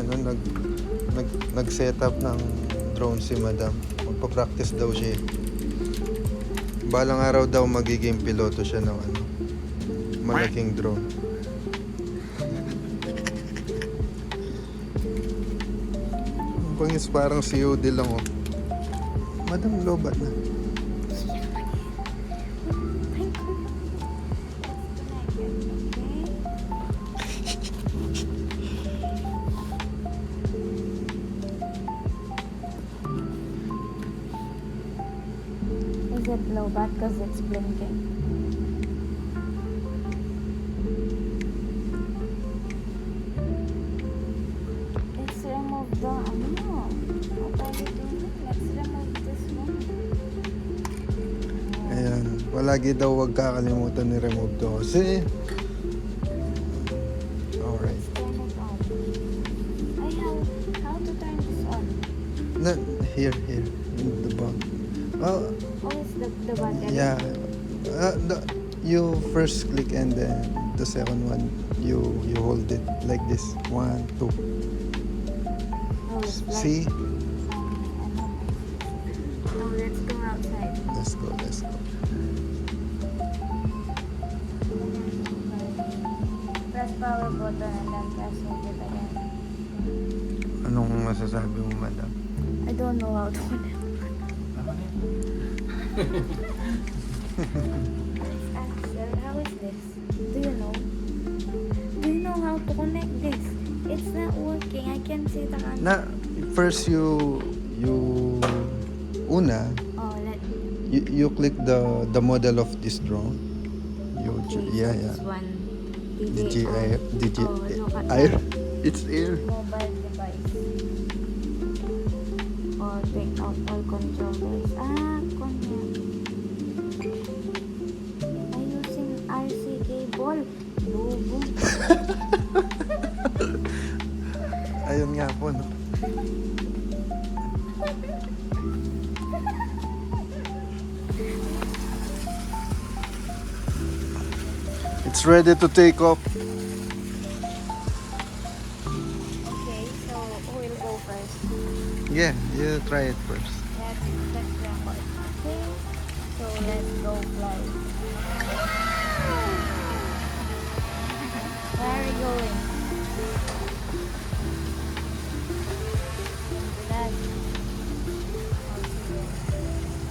niya, no, nag-set up ng drone si Madam. Magpa-practice daw siya. Balang araw daw magiging piloto siya ng ano, malaking drone. Ang pangis parang COD lang oh. Madam, lobat na. Is it low bat because it's blinking? Let's remove the what are we doing? Let's remove this one. Ayan, palagi daw wag kakalimutan ni remove to kasi alright. Turn it on. How to turn this on? Na, here in the back. Oh, Oh, it's the button. yeah. You first click and then the second one you hold it like this. 1, 2. Oh, it's black. See? Now let's go outside. Let's go. Press power button and then press hold it again. Anong masasabi mo, Madam? I don't know how to connect. Axel, how is this? Do you know? Do you know how to connect this? It's not working. I can see the camera. Na first you una Oh, you click the model of this drone. You yeah. This one. DJI. Oh, look at Air. that. It's air. Mobile device. Or take out all controllers. Connect. I'm using RC cable. Logo. Ayun nga po, no? It's ready to take off. Okay, so who will go first? Yeah, you try it first. Let's record. Okay, so let's go fly. Where are we going?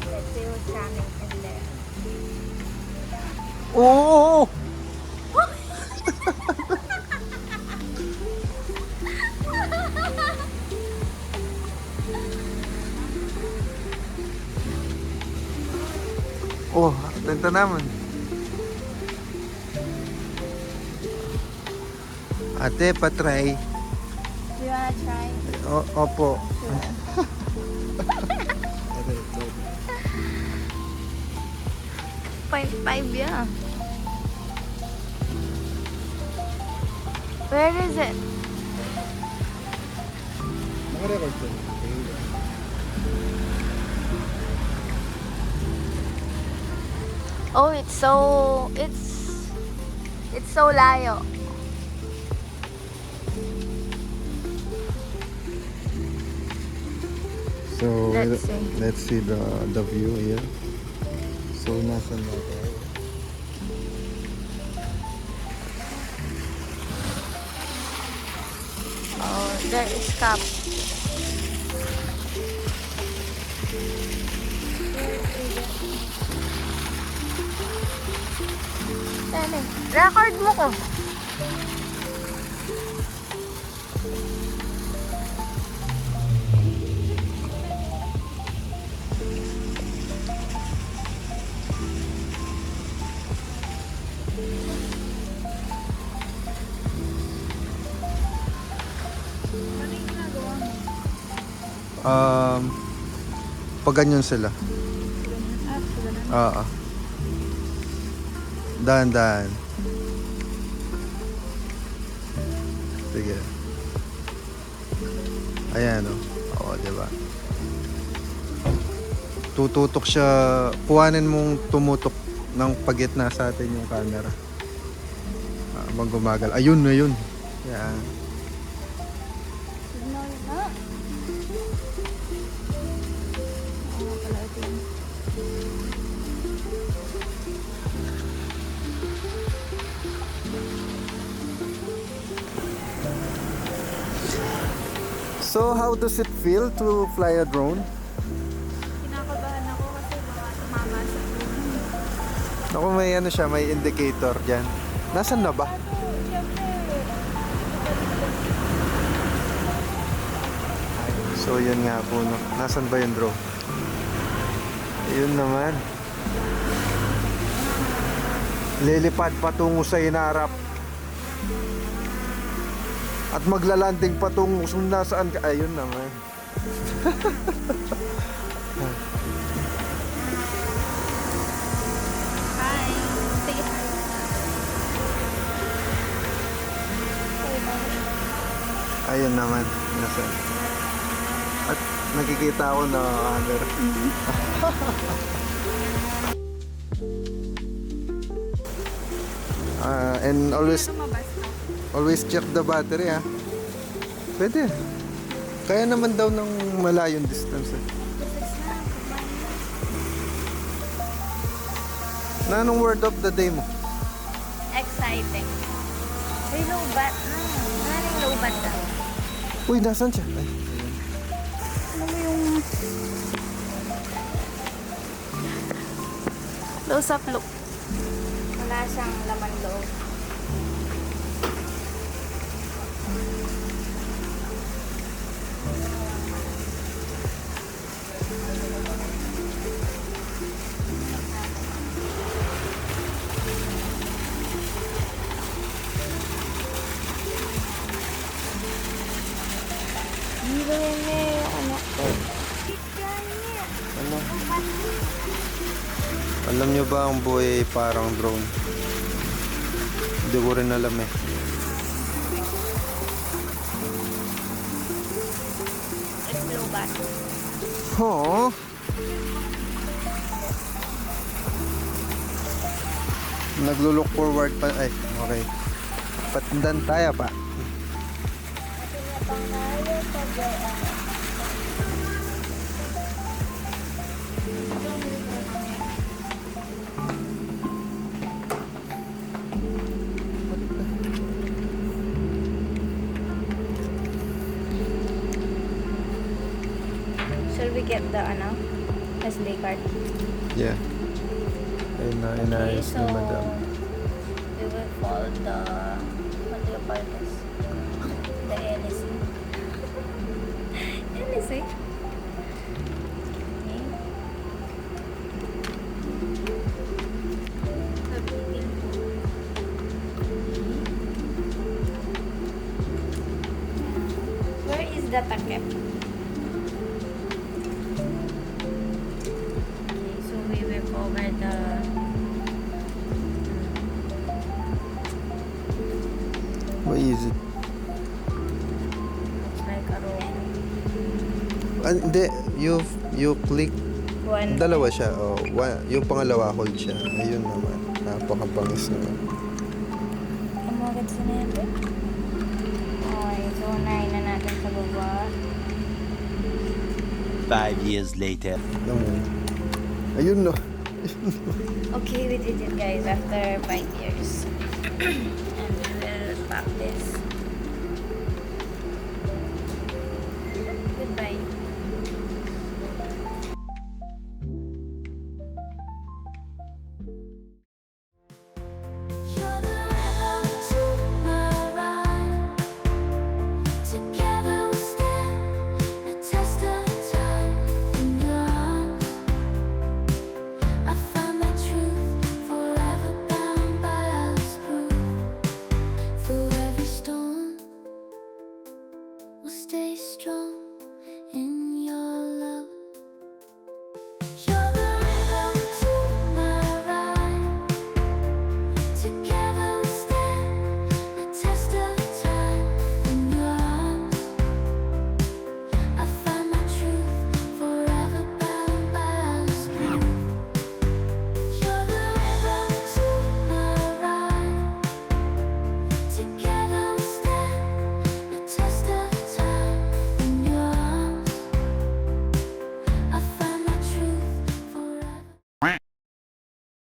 Let's see what's coming in there. Oh! Oh, tenta naman. Ate, patry. Do you wanna try? Opo. .5 yeah. Where is it? Naka-record ko. Oh, it's so layo. So, Let's see. the view here. So, nasan na tayo? Oh, there is Cap. Record mo ko. Pag ganyan sila. Oo. Dahan-dahan. Sige. Ayan o. Oo, diba? Tututok siya. Kuhanin mong tumutok ng pagitna sa atin yung camera. Habang gumagal. Ayun na yun. Yan. No. Oo, pala ito yun. So, how does it feel to fly a drone? Kinakabahan ako kasi baka tumama sa puno. Ako may ano siya, may indicator dyan. Nasaan na ba? Siyempre. So, yun nga po, no? Nasaan ba yung drone? Ayun naman. Lilipad patungo sa hinarap. At maglalanding patungo kung nasaan ka. Ayun naman. Hi. Sige. Ayun naman. Nasaan? At nakikita ako na camera. And always Lumabas na. always check the battery, ha. Pwede. Kaya naman daw ng malayong distance, eh. Business na. Kumain na. Na anong word of the day mo? Exciting. Ay, low-bat na. Maraming low-bat na. Uy, nasan siya? Ay, Ano mo yung... Close-up look. Wala siyang laman loob. Hindi rin yung anak ko. ano? Alam nyo ba ang buhay ay parang drone? Hindi ko rin alam, eh. It's low-bat. Oo. Naglo-look forward pa. Ay, okay. Patundan tayo pa. Shall we get the SD card? Yeah. Ayun na, inayos ni madam. we will call the what do you call this? The LC. LC? Okay. Sabihin ko. Where is the takip? Okay, so we will cover the What is it? looks like a room. Hindi, you click. One. Dalawa siya. Oh, yung pangalawa, hold siya. Ayun naman. Napakabangis naman. Kumagat sa nebe. Okay, so unahin na natin sa baba. 5 years later. Alam mo. Ayun, no. Okay, we did it guys after 5 years. And we will pack this. Goodbye. You're the river to my ride. Together we'll stand the test of time in your arms. I found the truth, forever bound by us proof. Through every storm, we'll stay strong.